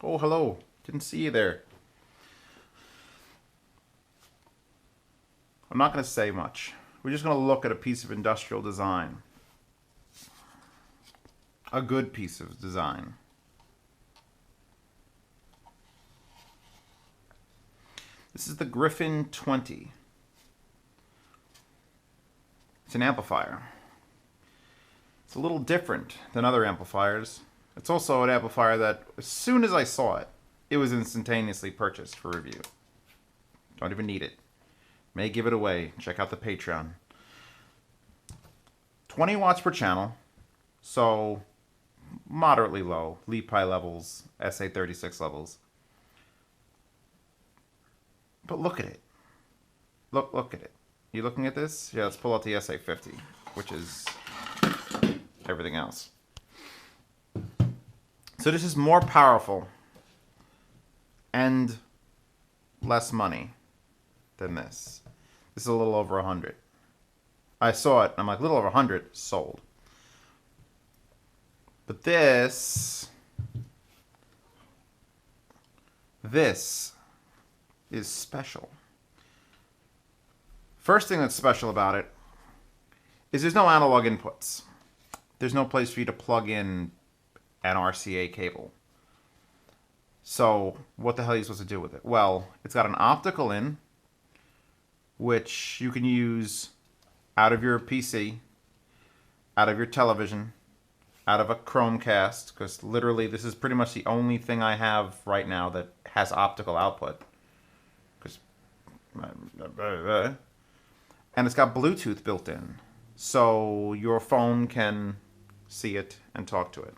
Oh, hello. Didn't see you there. I'm not going to say much. We're just going to look at a piece of industrial design. A good piece of design. This is the Griffin 20. It's an amplifier. It's a little different than other amplifiers. It's also an amplifier that, as soon as I saw it, it was instantaneously purchased for review. Don't even need it. May give it away. Check out the Patreon. 20 watts per channel, so moderately low. LePi levels, SA36 levels. But look at it. Look at it. You looking at this? Yeah, let's pull out the SA50, which is everything else. So this is more powerful and less money than this. This is a little over 100. I saw it, and I'm like, a little over 100, sold. But this is special. First thing that's special about it is there's no analog inputs. There's no place for you to plug in an RCA cable. So what the hell are you supposed to do with it? Well, it's got an optical in, which you can use out of your PC, out of your television, out of a Chromecast, because literally this is pretty much the only thing I have right now that has optical output. And it's got Bluetooth built in, so your phone can see it and talk to it.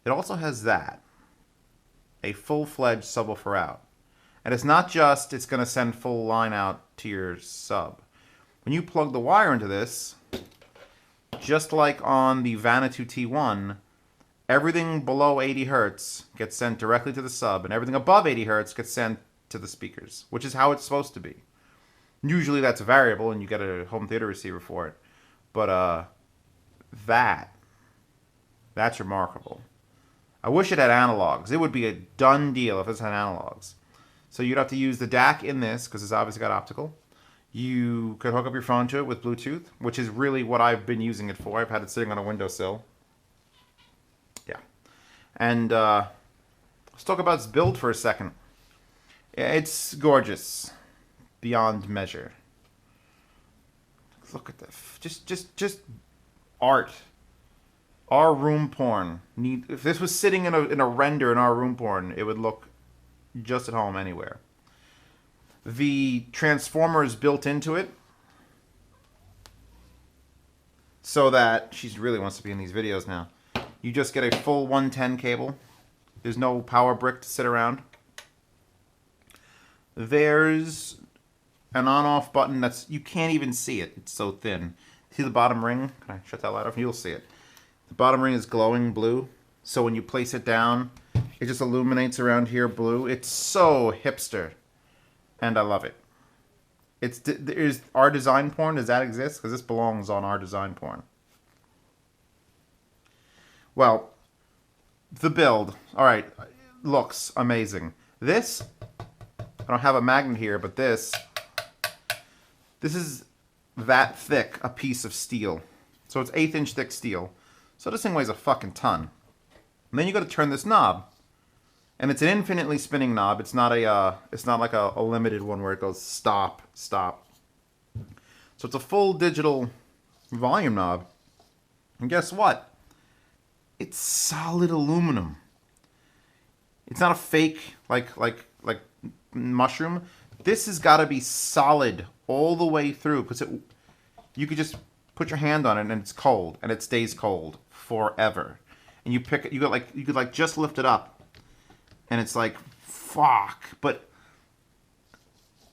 It also has that, a full-fledged subwoofer out. And it's not just it's going to send full line out to your sub. When you plug the wire into this, just like on the Vanuatu T1, everything below 80 hertz gets sent directly to the sub, and everything above 80 hertz gets sent to the speakers, which is how it's supposed to be. Usually that's variable, and you get a home theater receiver for it. But that's remarkable. I wish it had analogs. It would be a done deal if it had analogs. So you'd have to use the DAC in this, because it's obviously got optical. You could hook up your phone to it with Bluetooth, which is really what I've been using it for. I've had it sitting on a windowsill. Yeah. And let's talk about its build for a second. It's gorgeous. Beyond measure. Look at this. Just art. Our room porn. If this was sitting in a render in our room porn, it would look just at home anywhere. The transformer is built into it, so that she really wants to be in these videos now. You just get a full 110 cable. There's no power brick to sit around. There's an on-off button that's, you can't even see it. It's so thin. See the bottom ring? Can I shut that light off? You'll see it. The bottom ring is glowing blue, so when you place it down, it just illuminates around here blue. It's so hipster, and I love it. Is Our Design Porn, does that exist? Because this belongs on Our Design Porn. Well, the build, all right, looks amazing. This, I don't have a magnet here, but this is that thick a piece of steel. So it's 1/8 inch thick steel. So this thing weighs a fucking ton. And then you got to turn this knob, and it's an infinitely spinning knob. It's not like a limited one where it goes stop, stop. So it's a full digital volume knob. And guess what? It's solid aluminum. It's not a fake like mushroom. This has got to be solid all the way through, because you could just put your hand on it and it's cold, and it stays cold forever. And you pick it, you could like just lift it up, and it's like, fuck. But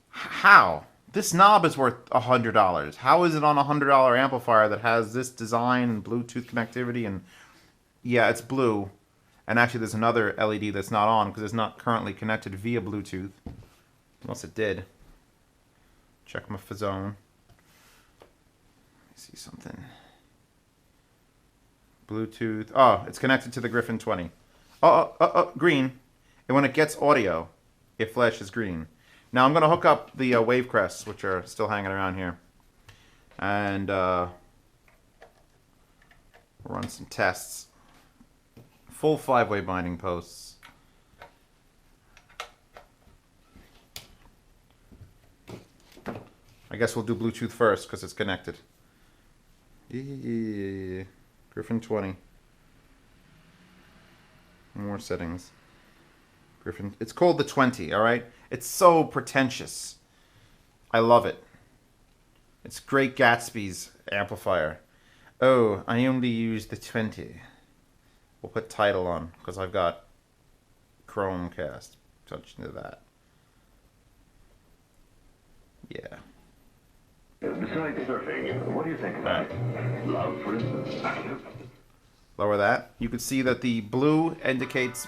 how? This knob is worth $100. How is it on a $100 amplifier that has this design and Bluetooth connectivity? And yeah, it's blue. And actually there's another LED that's not on because it's not currently connected via Bluetooth. Unless it did. Check my phone. Let me see something. Bluetooth. Oh, it's connected to the Griffin 20. Green. And when it gets audio, it flashes green. Now I'm going to hook up the wave crests, which are still hanging around here. And run some tests. Full 5-way binding posts. I guess we'll do Bluetooth first because it's connected. Griffin 20. More settings. Griffin. It's called the 20, alright? It's so pretentious. I love it. It's Great Gatsby's amplifier. Oh, I only use the 20. We'll put title on because I've got Chromecast. Touch into that. Yeah. Besides surfing, what do you think about love, for instance? Lower that. You can see that the blue indicates...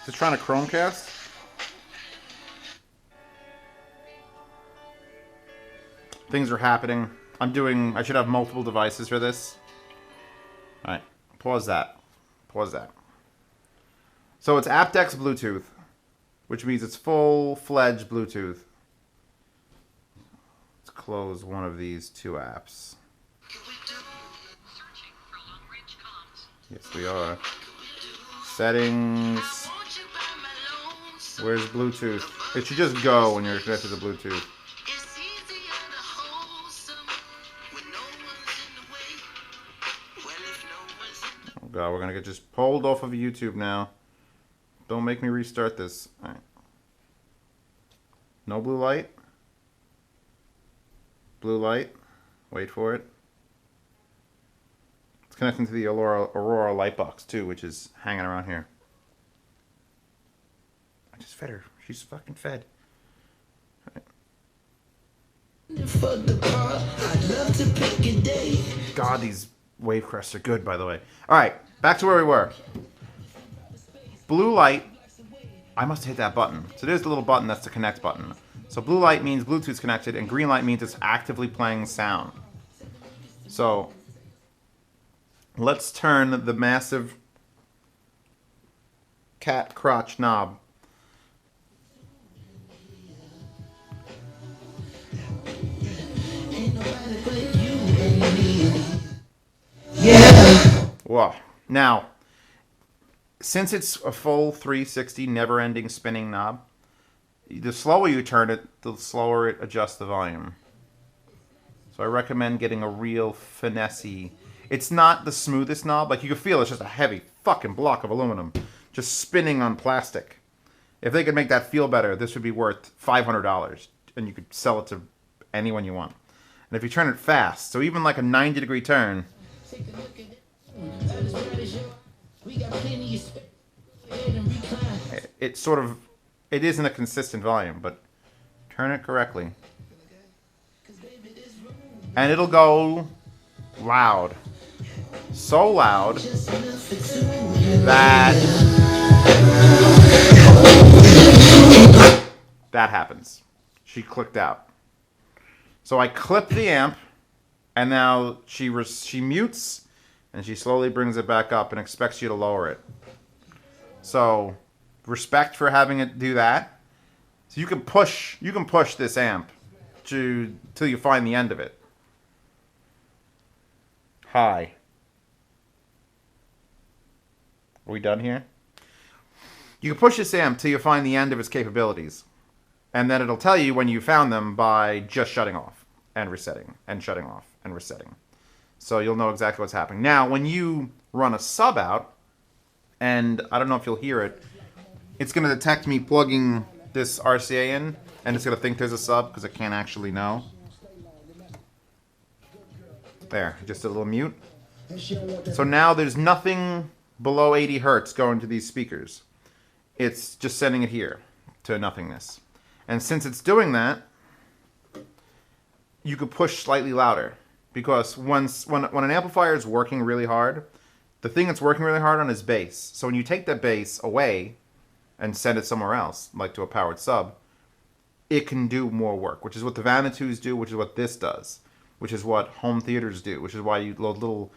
Just trying to Chromecast? Things are happening. I should have multiple devices for this. Alright, pause that. Pause that. So it's aptX Bluetooth, which means it's full-fledged Bluetooth. Let's close one of these two apps. Yes, we are. Settings. Where's Bluetooth? It should just go when you're connected to Bluetooth. Oh god, we're gonna get just pulled off of YouTube now. Don't make me restart this. Alright. No blue light. Blue light. Wait for it. It's connecting to the Aurora light box too, which is hanging around here. I just fed her. She's fucking fed. God, these wave crests are good, by the way. Alright, back to where we were. Blue light. I must have hit that button. So there's the little button, that's the connect button. So blue light means Bluetooth's connected, and green light means it's actively playing sound. So let's turn the massive cat crotch knob. Whoa. Now, since it's a full 360 never-ending spinning knob, the slower you turn it, the slower it adjusts the volume. So I recommend getting a real finessey. It's not the smoothest knob. Like, you can feel it's just a heavy fucking block of aluminum just spinning on plastic. If they could make that feel better, this would be worth $500, and you could sell it to anyone you want. And if you turn it fast, so even like a 90-degree turn, it isn't a consistent volume, but turn it correctly. And it'll go loud. So loud that happens. She clicked out. So I clip the amp, and now she mutes, and she slowly brings it back up and expects you to lower it. So respect for having it do that. So you can push this amp till you find the end of it. Hi. Are we done here? You can push this amp till you find the end of its capabilities. And then it'll tell you when you found them by just shutting off and resetting and shutting off and resetting. So you'll know exactly what's happening. Now, when you run a sub out, and I don't know if you'll hear it, it's going to detect me plugging this RCA in, and it's going to think there's a sub because it can't actually know. There, just a little mute. So now there's nothing below 80 hertz going to these speakers. It's just sending it here to nothingness. And since it's doing that, you could push slightly louder. Because when an amplifier is working really hard, The thing it's working really hard on is bass. So when you take that bass away and send it somewhere else, like to a powered sub, it can do more work, which is what the Vanitus do, which is what this does, which is what home theaters do, which is why you load little,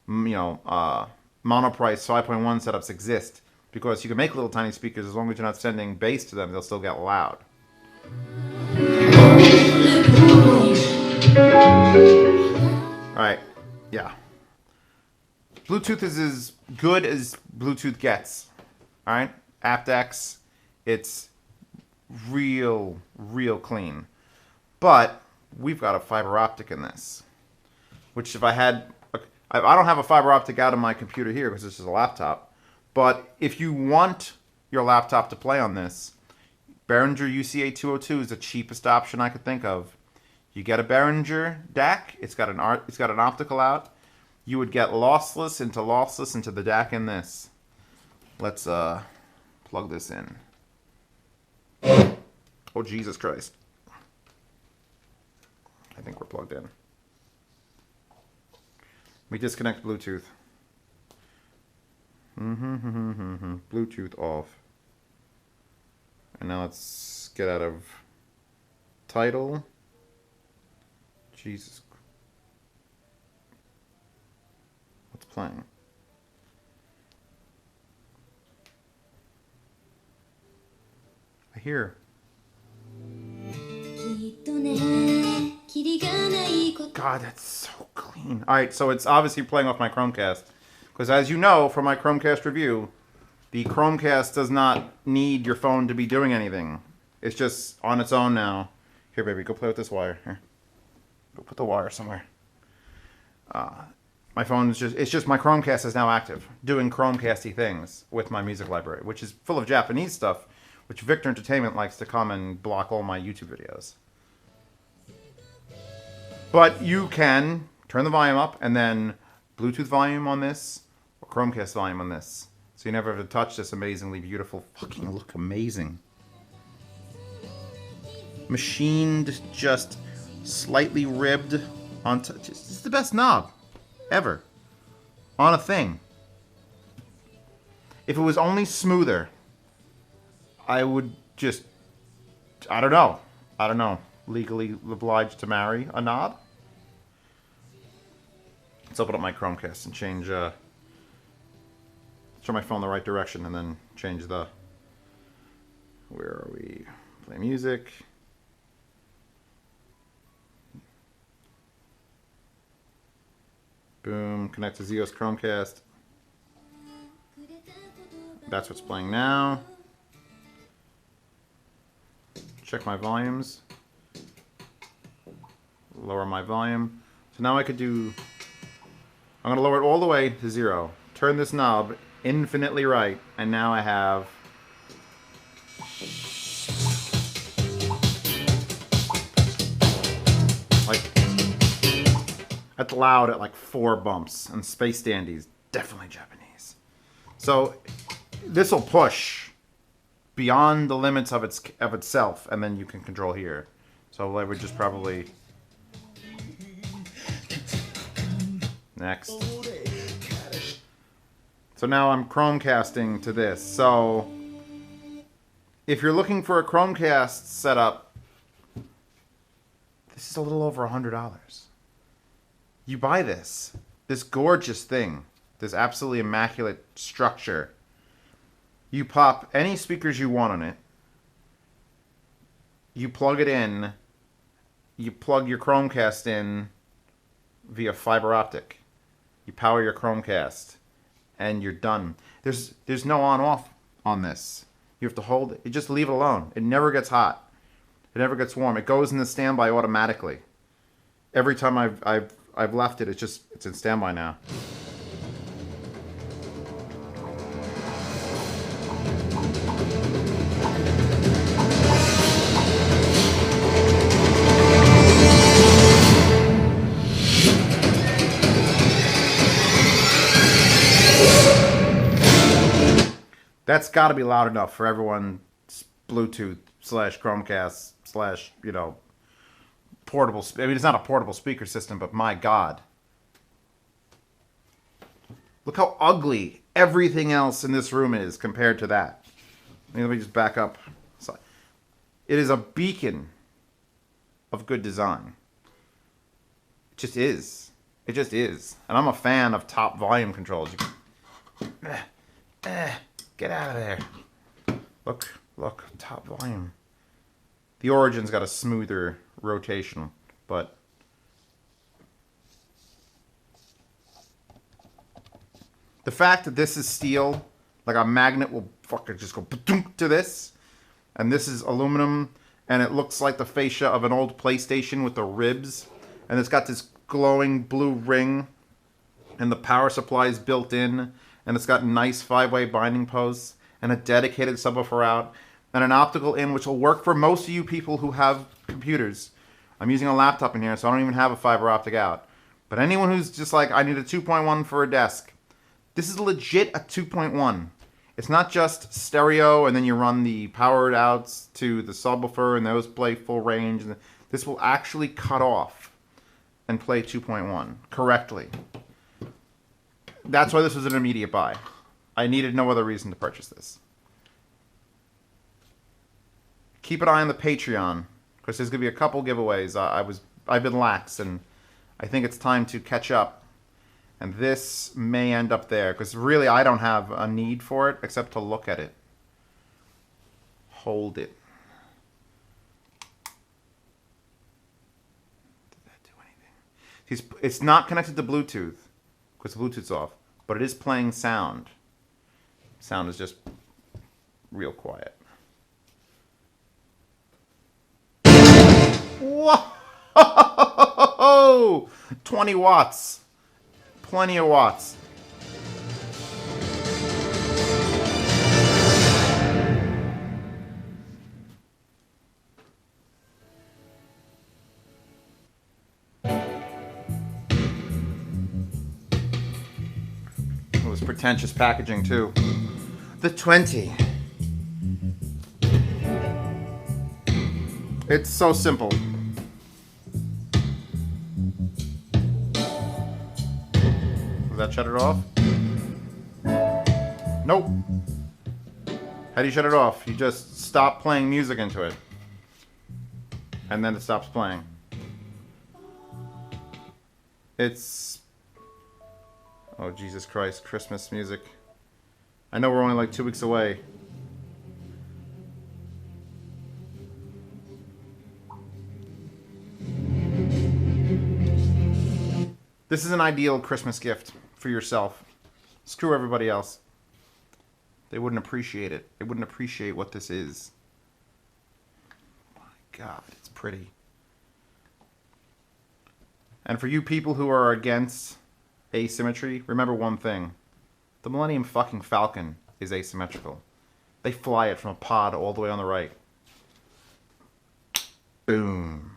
monoprice 5.1 setups exist, because you can make little tiny speakers as long as you're not sending bass to them, they'll still get loud. Alright, yeah. Bluetooth is as good as Bluetooth gets. Alright? aptX, it's real clean. But we've got a fiber optic in this, which if I had, I don't have a fiber optic out of my computer here because this is a laptop, but if you want your laptop to play on this, Behringer UCA 202 is the cheapest option I could think of. You get a Behringer DAC, it's got an optical out. You would get lossless into the DAC in this. Let's plug this in. Oh, Jesus Christ. I think we're plugged in. We disconnect Bluetooth. Bluetooth off. And now let's get out of Tidal. Jesus. What's playing? I hear. God, that's so clean. Alright, so it's obviously playing off my Chromecast. Because as you know from my Chromecast review, the Chromecast does not need your phone to be doing anything. It's just on its own now. Here, baby, go play with this wire. Here. Go put the wire somewhere. My phone is just my Chromecast is now active, doing Chromecasty things with my music library, which is full of Japanese stuff, which Victor Entertainment likes to come and block all my YouTube videos. But you can turn the volume up and then Bluetooth volume on this or Chromecast volume on this. So you never have to touch this amazingly beautiful, fucking look amazing. Machined, just slightly ribbed onto, it's the best knob ever on a thing. If it was only smoother, I would just, I don't know, legally obliged to marry a knob. Let's open up my Chromecast and change, turn my phone the right direction and then change the, where are we? Play music. Boom, connect to Zeos Chromecast. That's what's playing now. Check my volumes. Lower my volume. So now I could do, I'm going to lower it all the way to 0. Turn this knob infinitely right, and now I have like, that's loud at like 4 bumps, and Space Dandy's definitely Japanese. So this will push beyond the limits of itself, and then you can control here. So I would just probably next. So now I'm Chromecasting to this. So if you're looking for a Chromecast setup, this is a little over $100. You buy this gorgeous thing, this absolutely immaculate structure. You pop any speakers you want on it. You plug it in. You plug your Chromecast in via fiber optic. You power your Chromecast, and you're done. There's no on-off on this. You have to hold it. You just leave it alone. It never gets hot. It never gets warm. It goes into standby automatically. Every time I've left it, it's in standby now. That's got to be loud enough for everyone's Bluetooth / Chromecast / portable. I mean, it's not a portable speaker system, but my God. Look how ugly everything else in this room is compared to that. Let me just back up. It is a beacon of good design. It just is. It just is. And I'm a fan of top volume controls. Get out of there. Look, top volume. The Origin's got a smoother rotation, but the fact that this is steel, like a magnet will fucking just go to this, and this is aluminum, and it looks like the fascia of an old PlayStation with the ribs, and it's got this glowing blue ring, and the power supply is built in, and it's got nice 5-way binding posts, and a dedicated subwoofer out, and an optical in, which will work for most of you people who have computers. I'm using a laptop in here, so I don't even have a fiber optic out. But anyone who's just like, I need a 2.1 for a desk, this is legit a 2.1. It's not just stereo and then you run the powered outs to the subwoofer and those play full range. This will actually cut off and play 2.1 correctly. That's why this was an immediate buy. I needed no other reason to purchase this. Keep an eye on the Patreon, because there's going to be a couple giveaways. I've been lax, and I think it's time to catch up. And this may end up there, because really I don't have a need for it, except to look at it. Hold it. Did that do anything? It's not connected to Bluetooth, because the Bluetooth's off, but it is playing sound. Sound is just real quiet. Whoa! 20 watts. Plenty of watts. It was pretentious packaging too. The 20. It's so simple. Does that shut it off? Nope. How do you shut it off? You just stop playing music into it. And then it stops playing. It's... Oh, Jesus Christ. Christmas music. I know we're only like 2 weeks away. This is an ideal Christmas gift for yourself. Screw everybody else. They wouldn't appreciate it. They wouldn't appreciate what this is. My God, it's pretty. And for you people who are against asymmetry, remember one thing. The Millennium fucking Falcon is asymmetrical. They fly it from a pod all the way on the right. Boom.